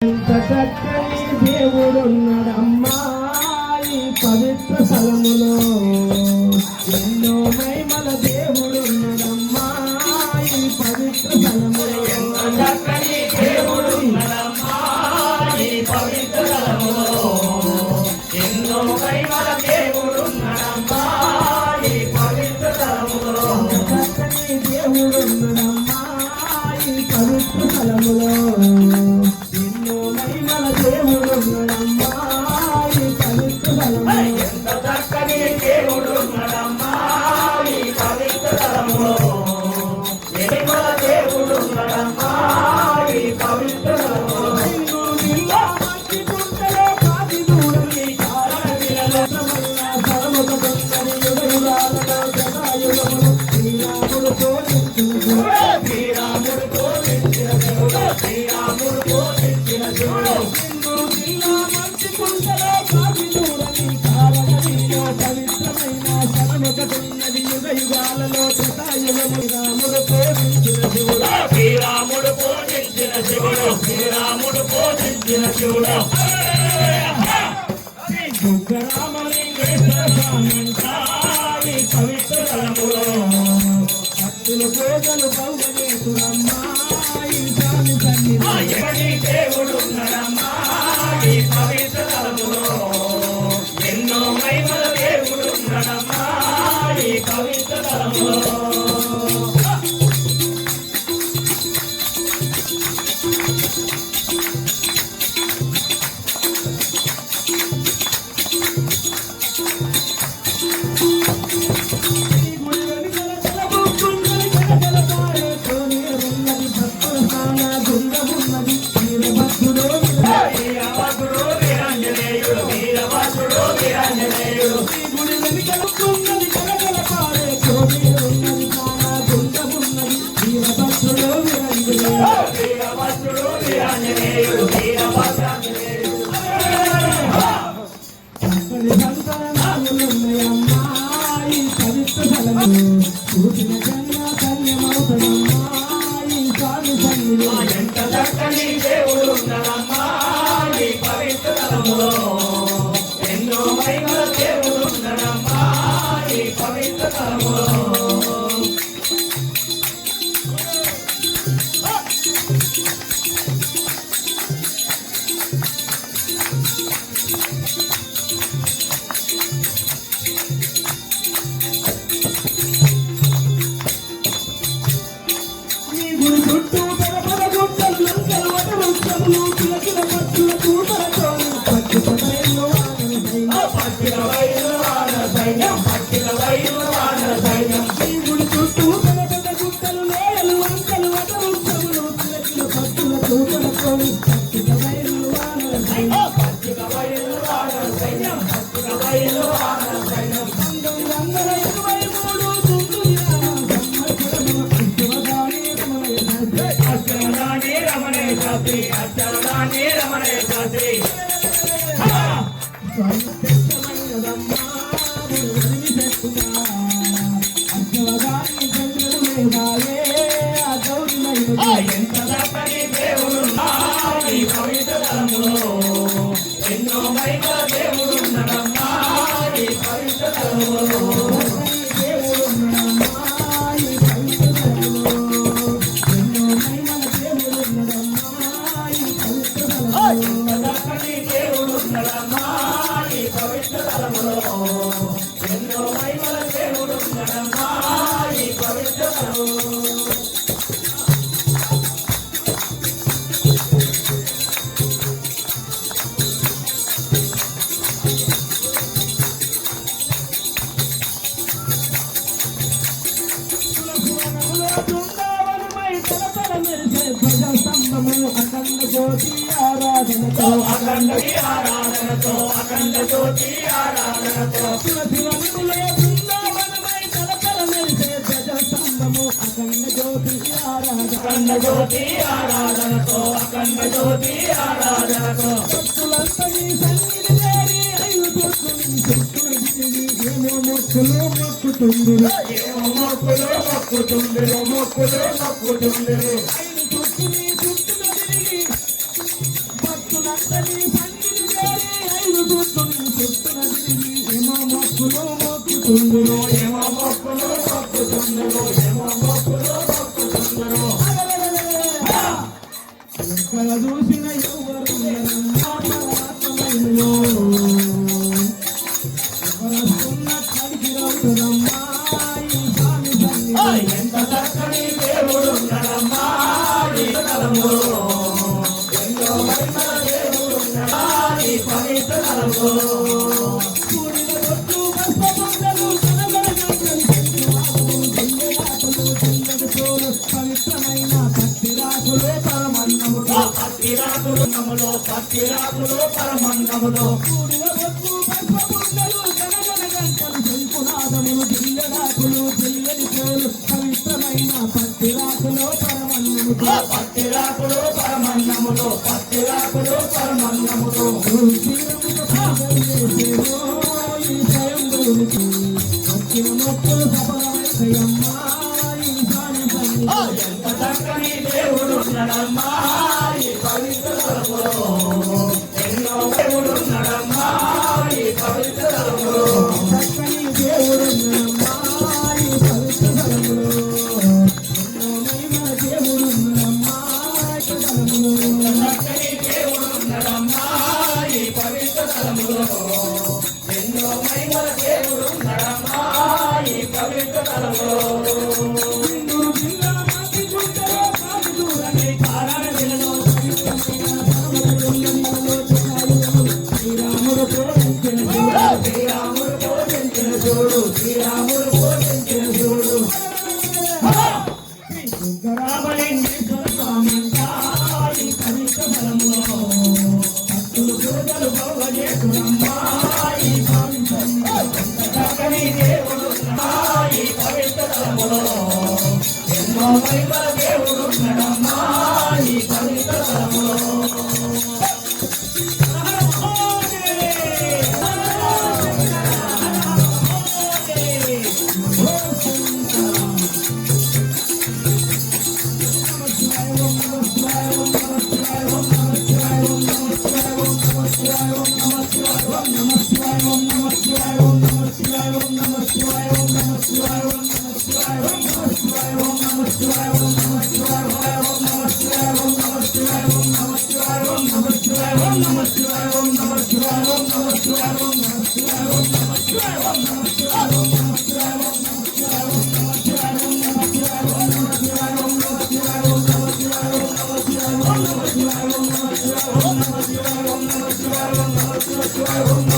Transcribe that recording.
చక్కని దేవుడున్నాడమ్మా ఈ పవిత్ర స్థలములో, ఎన్నో మహిమల దేవుడున్నాడమ్మా ఈ పవిత్ర స్థలములో, చక్కని దేవుడున్నాడమ్మా ఈ పవిత్ర స్థలములో, ఎన్నో మహిమల దేవుడున్నాడమ్మా ఈ పవిత్ర స్థలములో, చక్కని దేవుడున్నాడమ్మా ఈ పవిత్ర స్థలములో, శ్రీరాముడు పోషించిన శివుడు, శ్రీరాముడు పోషించిన శివుడు, రామలింగేశ్వర స్వామి పవిత్ర స్థలములో భక్తుల పూజలు పౌగేశ్వరమ్మా ఈ స్వామి సన్నిధి దేవుడు ఉన్నాడమ్మా ఈ పవిత్ర స్థలములో, ఎన్నో మహిమల దేవుడు ఉన్నాడమ్మా ఈ పవిత్ర స్థలములో. ఎంత చక్కని దేవుడు ఉన్నాడమ్మా ఈ పవిత్ర స్థలములో, ఎన్నో మహిమల దేవుడు ఉన్నాడమ్మా ఈ పవిత్ర స్థలములో. ఎంత చక్కని దేవుడు ఈ పవిత్ర స్థలములో, ఎన్నో మహిమల దేవుడు ఉన్నాడమ్మా ఈ పవిత్ర స్థలములో, దేవుడు ఉన్నాడమ్మా ఈ పవిత్ర స్థలములో, ఎన్నో మహిమల దేవుడు ఉన్నాడమ్మా ఈ పవిత్ర స్థలములో, ఎంత చక్కని దేవుడు ఉన్నాడమ్మా ఈ పవిత్ర స్థలములో, ఎన్నో మహిమల దేవుడు ఉన్నాడమ్మా ఈ పవిత్ర స్థలములో. అఖండ జ్యోతి ఆరాధనతో, అఖండ ఆరాధనతో, అఖండ జ్యోతి ఆరాధనతో, శివశివనులే బృందావనమై తలతల మెరిసే ధ్వజస్తంభము అఖండ జ్యోతి ఆరాధన, అఖండ జ్యోతి ఆరాధనతో, అఖండ జ్యోతి ఆరాధనతో, భక్తులంతని సన్నిధి చేరి ఐదు చుట్టుని ఏమో మొక్కులు మొక్కుతుందిరు, ఏమో మొక్కులు మొక్కుతుందిరు, మొక్కులు మొక్కుతుందిరు, ఐదు చుట్టుని చుట్టున తిరిగి చక్కని సన్నిధి చేరి ఐదు చుట్టూ చుట్టూన తిరిగి ఏమో మొక్కులు మొక్కుతుందులో ఏమో మొక్కులు మొక్కుతుందులో ఏమో మొక్కులు మొక్కుతుందులో ఎక్కడ చూసిన ఎవరు ఆత్మలో ఎవరస్తున్న కడికి రౌతుడమ్మా ఈ స్వామి సన్నిధి ఎంత చక్కని దేవుడు ఉన్నాడమ్మా ఈ స్థలములో ఎంతో మహిమల దేవుడు ఉన్నాడా ఈ పవిత్ర స్థలములో కూడిన రొట్లు పుష్పమండలు కనగనగంటలు పవిత్రమైన పత్తిరాకులే పరమన్నములో పత్తిరాకులు పరమన్నములో కూడిన రొట్లు పుష్పమండలు కనగనగంటలు శంకునాదములు జిల్లడాకులు జిల్లడి పూలు పవిత్రమైన పత్తిరాకులు పరమన్నములో పత్తిరాకులు పరమన్నములో పత్తిరాకులు పరమన్నములో ఈ స్వయం దేవుడికి వచ్చిన మొక్కులు సఫలమైతయమ్మా ఈ స్వామి సన్నిధి ఎంత చక్కని దేవుడు ఉన్నాడమ్మా ఈ పవిత్ర స్థలములో ఎన్నో దేవుడు ఉన్నాడమ్మా ఈ పవిత్ర స్థలములో చక్కని దేవుడు ఉన్నాడమ్మా ఈ పవిత్ర స్థలములో ఎన్నో మహిమల దేవుడు ఉన్నాడమ్మా ఈ స్థలములో చక్కని దేవుడు ఉన్నాడమ్మా ఈ పవిత్ర స్థలములో ఎన్నో మహిమల దేవుడు ఉన్నాడమ్మా ఈ పవిత్ర స్థలములో శ్రీరాముడు పోషించిన చూడు శ్రీరాముడు పోషించిన చూడు రామలింగేశ్వర స్వామంతా ఈ పవిత్ర స్థలములో భక్తులు పూజలు భోగేశ్వరమ్మా ఈ స్వామి చక్కని దేవుడు ఈ పవిత్ర స్థలములో ఎన్నో మహిమల దేవుడు ఉన్నాడమ్మా ఈ పవిత్ర స్థలములో Om